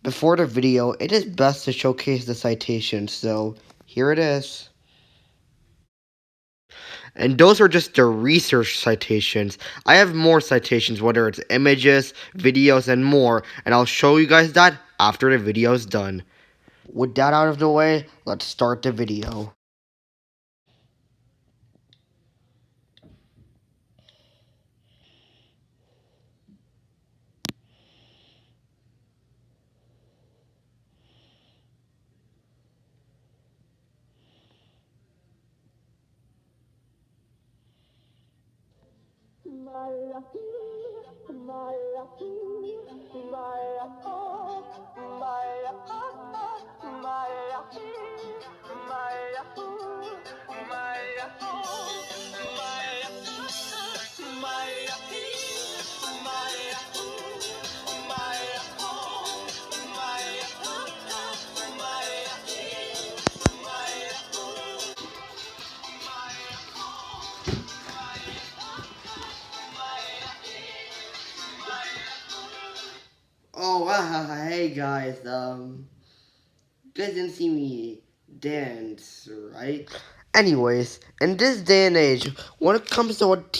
Before the video, it is best to showcase the citations, so here it is. And those are just the research citations. I have more citations, whether it's images, videos, and more, and I'll show you guys that after the video is done. With that out of the way, let's start the video. Oh, hey guys, you guys didn't see me dance, right? Anyways, in this day and age, when it comes to what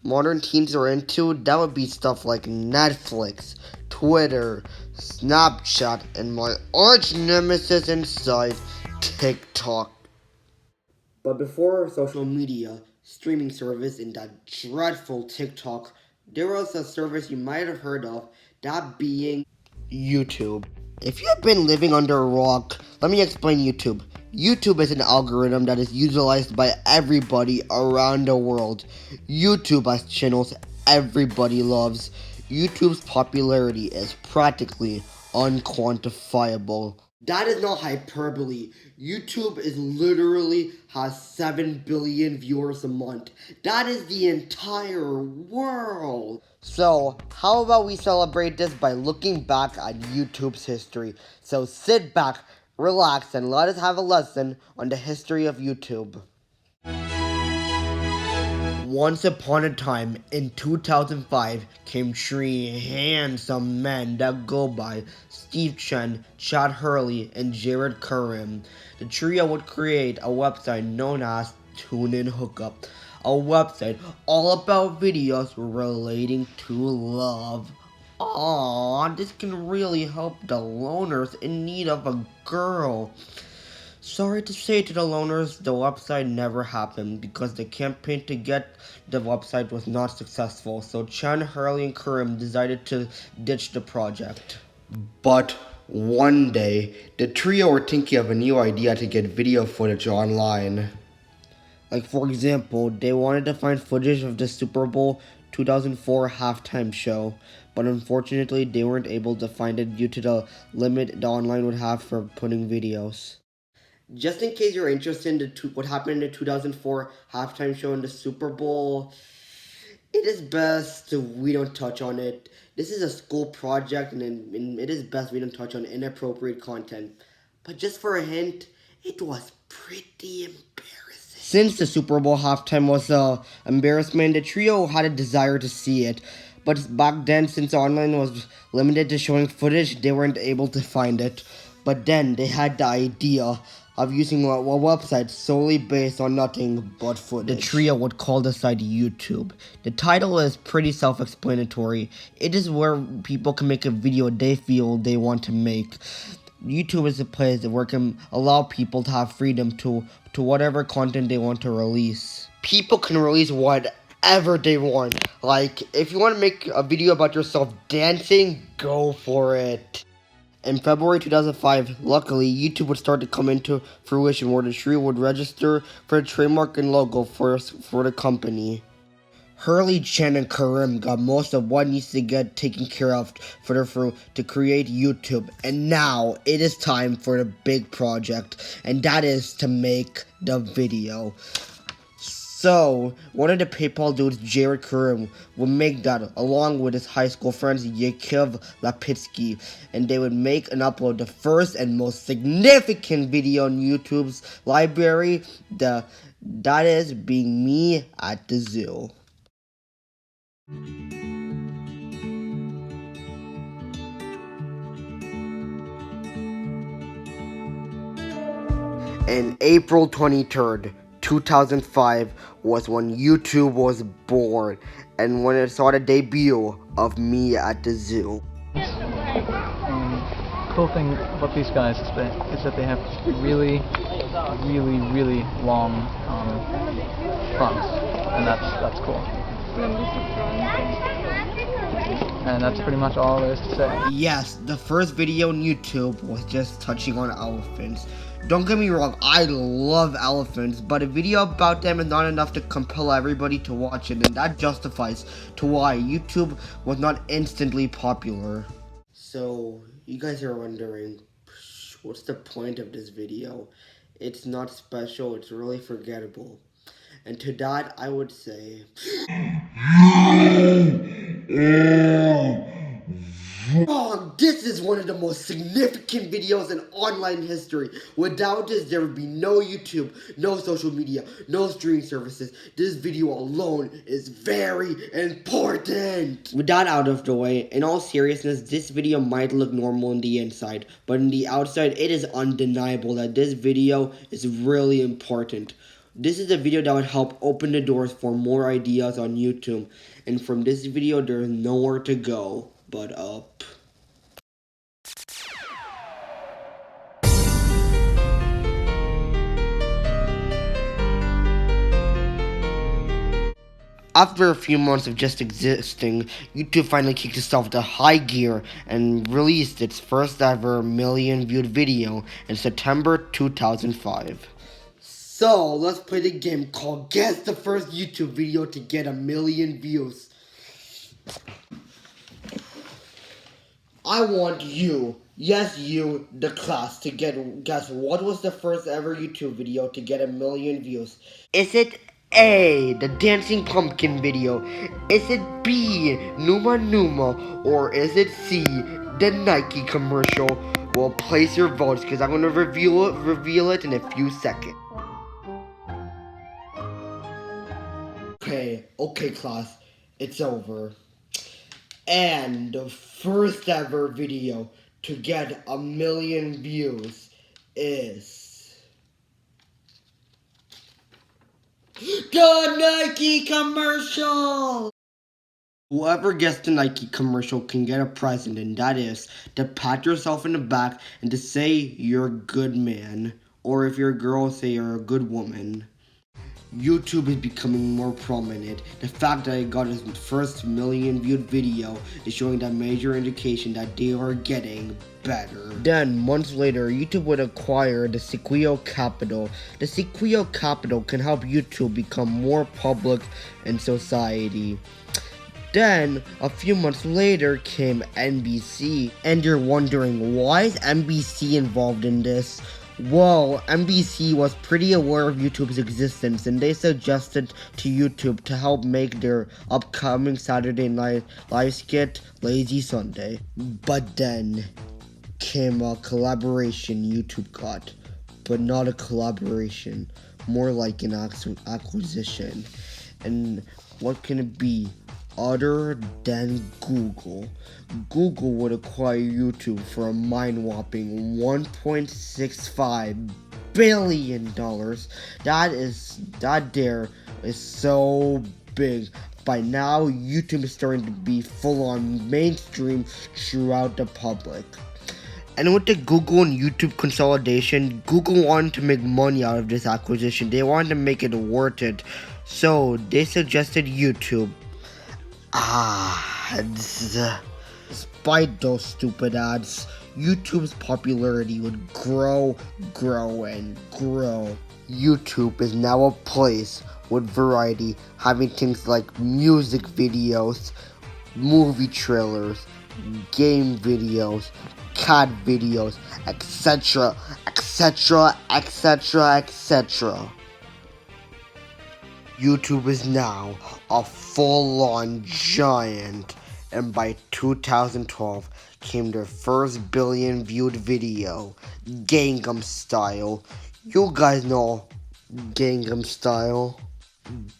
modern teens are into, that would be stuff like Netflix, Twitter, Snapchat, and my arch nemesis inside, TikTok. But before social media, streaming service, and that dreadful TikTok, there was a service you might have heard of, that being YouTube. If you have been living under a rock, let me explain YouTube. YouTube is an algorithm that is utilized by everybody around the world. YouTube has channels everybody loves. YouTube's popularity is practically unquantifiable. That is not hyperbole. YouTube is literally has 7 billion viewers a month. That is the entire world. So, how about we celebrate this by looking back at YouTube's history? So sit back, relax, and let us have a lesson on the history of YouTube. Once upon a time, in 2005, came three handsome men that go by Steve Chen, Chad Hurley, and Jared Curran. The trio would create a website known as TuneIn Hookup, a website all about videos relating to love. Aww, this can really help the loners in need of a girl. Sorry to say to the loners, the website never happened because the campaign to get the website was not successful, so Chan, Hurley, and Karim decided to ditch the project. But one day, the trio were thinking of a new idea to get video footage online. Like, for example, they wanted to find footage of the Super Bowl 2004 halftime show, but unfortunately, they weren't able to find it due to the limit the online would have for putting videos. Just in case you're interested in what happened in the 2004 halftime show in the Super Bowl, it is best we don't touch on it. This is a school project, and it is best we don't touch on inappropriate content. But just for a hint, it was pretty embarrassing. Since the Super Bowl halftime was an embarrassment, the trio had a desire to see it. But back then, since online was limited to showing footage, they weren't able to find it. But then they had the idea of using a website solely based on nothing but footage. The trio would call the site YouTube. The title is pretty self-explanatory. It is where people can make a video they feel they want to make. YouTube is a place where it can allow people to have freedom to whatever content they want to release. People can release whatever they want. Like, if you want to make a video about yourself dancing, go for it. In February 2005, luckily, YouTube would start to come into fruition where the trio would register for a trademark and logo for the company. Hurley, Chen, and Karim got most of what needs to get taken care of to create YouTube, and now it is time for the big project, and that is to make the video. So, one of the PayPal dudes, Jared Karim, would make that along with his high school friends, Yakiv Lapitsky, and they would make and upload the first and most significant video on YouTube's library, that is being me at the zoo. And April 23rd, 2005 was when YouTube was born and when it saw the debut of me at the zoo. Cool thing about these guys is that they have really long fronts, and that's cool. And that's pretty much all there is to say. Yes, the first video on YouTube was just touching on elephants. Don't get me wrong, I love elephants, but a video about them is not enough to compel everybody to watch it, and that justifies to why YouTube was not instantly popular. So, you guys are wondering, what's the point of this video? It's not special, it's really forgettable. And to that, I would say... Wrong! This is one of the most significant videos in online history. Without this, there would be no YouTube, no social media, no streaming services. This video alone is very important. With that out of the way, in all seriousness, this video might look normal on the inside, but on the outside, it is undeniable that this video is really important. This is a video that would help open the doors for more ideas on YouTube, and from this video, there is nowhere to go but up. After a few months of just existing, YouTube finally kicked itself to high gear and released its first ever million viewed video in September 2005. So, let's play the game called Guess the First YouTube Video to Get a Million Views. I want you, yes you, the class, to guess what was the first ever YouTube video to get a million views. Is it A, the Dancing Pumpkin video? Is it B, Numa Numa? Or is it C, the Nike commercial? Well, place your votes because I'm going to reveal it in a few seconds. Okay class, it's over. And the first ever video to get a million views is the Nike commercial! Whoever gets the Nike commercial can get a present, and that is to pat yourself in the back and to say you're a good man. Or if you're a girl, say you're a good woman. YouTube is becoming more prominent. The fact that it got its first million viewed video is showing that major indication that they are getting better. Then, months later, YouTube would acquire the Sequoia Capital. The Sequoia Capital can help YouTube become more public in society. Then, a few months later came NBC. And you're wondering, why is NBC involved in this? Well, NBC was pretty aware of YouTube's existence and they suggested to YouTube to help make their upcoming Saturday night live skit Lazy Sunday. But then came a collaboration YouTube got, but not a collaboration, more like an acquisition. And what can it be other than Google? Google would acquire YouTube for a mind-whopping $1.65 billion. That there is so big. By now, YouTube is starting to be full-on mainstream throughout the public. And with the Google and YouTube consolidation, Google wanted to make money out of this acquisition. They wanted to make it worth it. So, they suggested YouTube. Despite those stupid ads, YouTube's popularity would grow and grow. YouTube is now a place with variety, having things like music videos, movie trailers, game videos, cat videos, etc., etc., etc., etc. YouTube is now a full-on giant, and by 2012 came their first billion viewed video, Gangnam Style. You guys know Gangnam Style.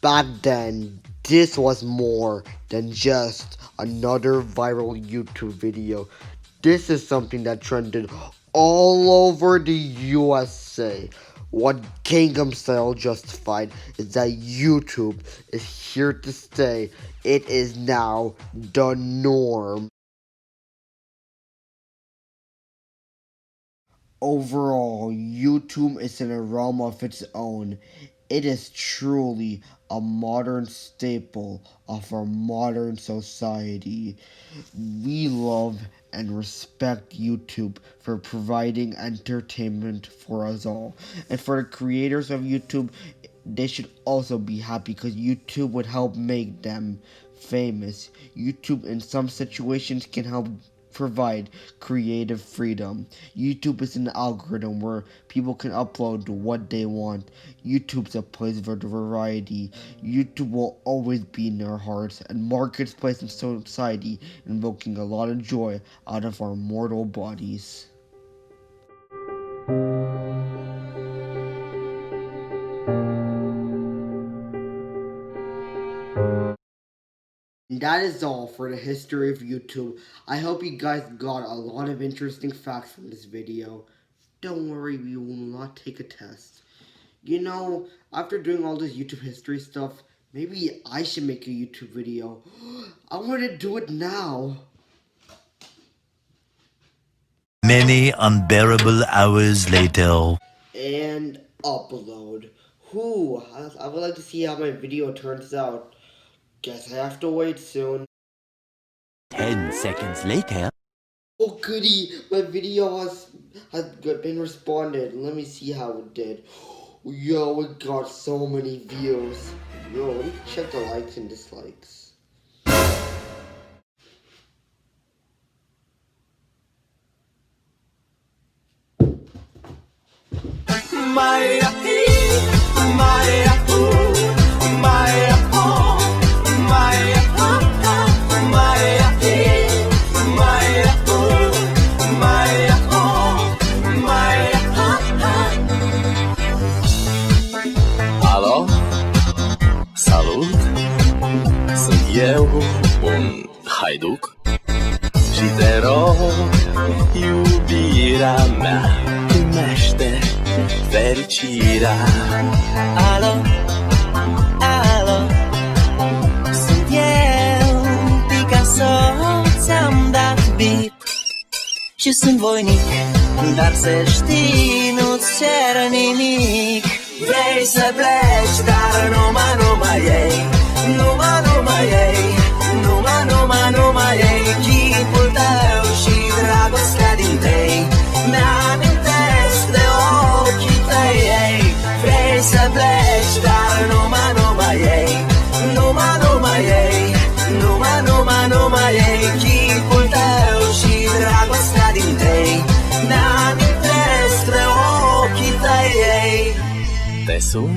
Back then, this was more than just another viral YouTube video. This is something that trended all over the USA. What Gangnam Style justified is that YouTube is here to stay. It is now the norm. Overall, YouTube is in a realm of its own. It is truly a modern staple of our modern society. We love and respect YouTube for providing entertainment for us all. And for the creators of YouTube, they should also be happy because YouTube would help make them famous. YouTube in some situations can help provide creative freedom. YouTube is an algorithm where people can upload what they want. YouTube's a place for variety. YouTube will always be in our hearts and mark its place in society, invoking a lot of joy out of our mortal bodies. And that is all for the history of YouTube. I hope you guys got a lot of interesting facts from this video. Don't worry, we will not take a test. You know, after doing all this YouTube history stuff, maybe I should make a YouTube video. I want to do it now. Many unbearable hours later. And upload. I would like to see how my video turns out. Guess I have to wait soon. 10 seconds later. Oh goody, my video has been responded. Let me see how it did. Yo, it got so many views. Yo, let me check the likes and dislikes. Alo, salut, sunt eu, un haiduc și te rog, iubirea mea, primește fericirea. Alo, alo, sunt eu, Picasso, ți-am dat bip și sunt voinic, dar să știi, nu-ți cer nimic. Vrei să pleci, dar numai ei, numai ei, numai ei, chipul tău și dragostea din tei, mi-amintesc de ochii tăi, ei. Vrei să pleci, dar numai ei, numai ei, numai ei, chipul tău și dragostea din tei, mi-amintesc de ochii tăi, ei. Te sun?